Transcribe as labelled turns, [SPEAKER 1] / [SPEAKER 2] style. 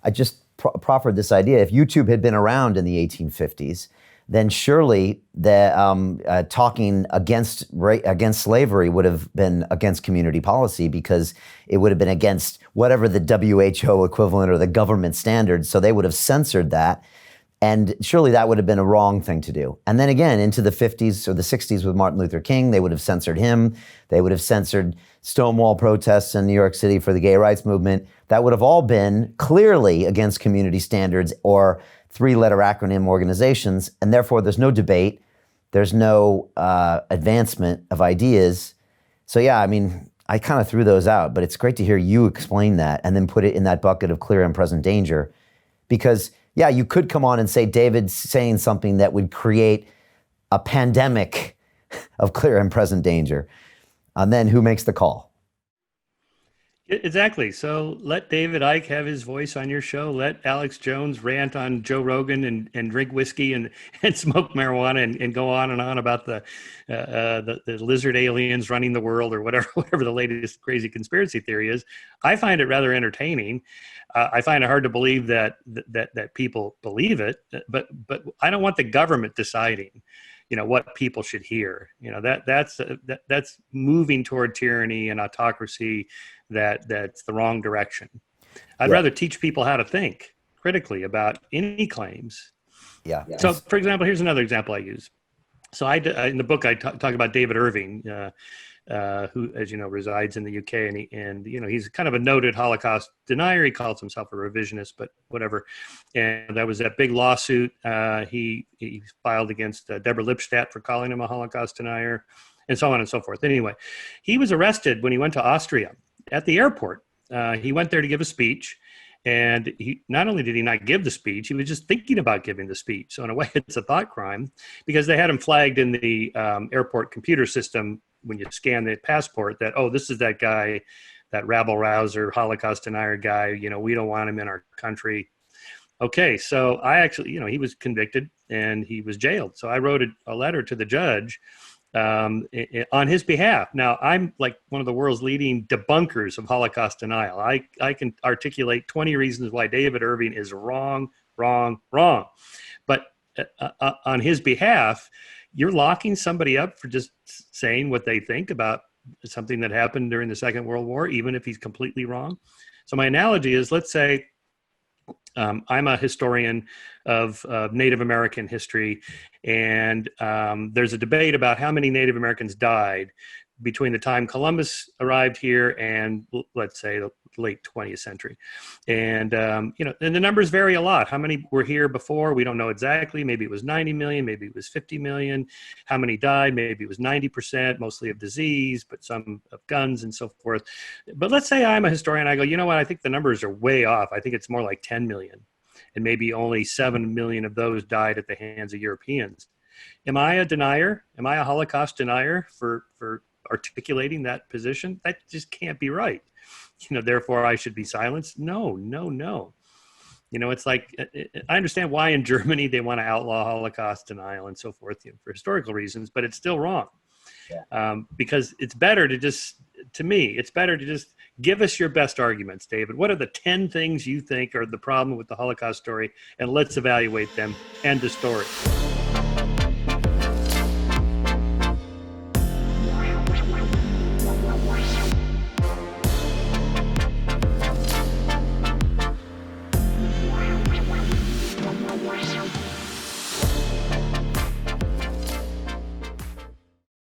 [SPEAKER 1] I just proffered this idea. If YouTube had been around in the 1850s, then surely the talking against slavery would have been against community policy, because it would have been against whatever the WHO equivalent or the government standards. So they would have censored that. And surely that would have been a wrong thing to do. And then again, into the 50s or the 60s with Martin Luther King, they would have censored him. They would have censored Stonewall protests in New York City for the gay rights movement. That would have all been clearly against community standards or three-letter acronym organizations. And therefore, there's no debate. There's no advancement of ideas. So yeah, I mean, I kind of threw those out, but it's great to hear you explain that and then put it in that bucket of clear and present danger. Because yeah, you could come on and say David's saying something that would create a pandemic of clear and present danger. And then who makes the call?
[SPEAKER 2] Exactly. So let David Icke have his voice on your show. Let Alex Jones rant on Joe Rogan and drink whiskey and smoke marijuana and go on and on about the lizard aliens running the world or whatever the latest crazy conspiracy theory is. I find it rather entertaining. I find it hard to believe that people believe it, but I don't want the government deciding, what people should hear. That's moving toward tyranny and autocracy. That's the wrong direction. I'd rather teach people how to think critically about any claims.
[SPEAKER 1] Yeah.
[SPEAKER 2] So, for example, here's another example I use. So in the book, I talk about David Irving, who, as you know, resides in the UK, and he's kind of a noted Holocaust denier. He calls himself a revisionist, but whatever. And that was that big lawsuit he filed against Deborah Lipstadt for calling him a Holocaust denier, and so on and so forth. Anyway, he was arrested when he went to Austria at the airport. He went there to give a speech. And he not only did he not give the speech, he was just thinking about giving the speech. So in a way, it's a thought crime, because they had him flagged in the airport computer system when you scan the passport that, oh, this is that guy, that rabble-rouser, Holocaust denier guy. We don't want him in our country. Okay, so I actually, he was convicted and he was jailed. So I wrote a letter to the judge on his behalf. Now, I'm like one of the world's leading debunkers of Holocaust denial. I can articulate 20 reasons why David Irving is wrong. But on his behalf, you're locking somebody up for just saying what they think about something that happened during the Second World War, even if he's completely wrong. So my analogy is, let's say I'm a historian of Native American history, and there's a debate about how many Native Americans died between the time Columbus arrived here and, let's say, the late 20th century. And, and the numbers vary a lot. How many were here before? We don't know exactly. Maybe it was 90 million, maybe it was 50 million. How many died? Maybe it was 90%, mostly of disease, but some of guns and so forth. But let's say I'm a historian. I go, you know what? I think the numbers are way off. I think it's more like 10 million. And maybe only 7 million of those died at the hands of Europeans. Am I a denier? Am I a Holocaust denier for articulating that position? That just can't be right. Therefore I should be silenced. No. It's like, I understand why in Germany they want to outlaw Holocaust denial and so forth, for historical reasons, but it's still wrong. Yeah. Because it's better to just give us your best arguments, David. What are the 10 things you think are the problem with the Holocaust story? And let's evaluate them. End of story.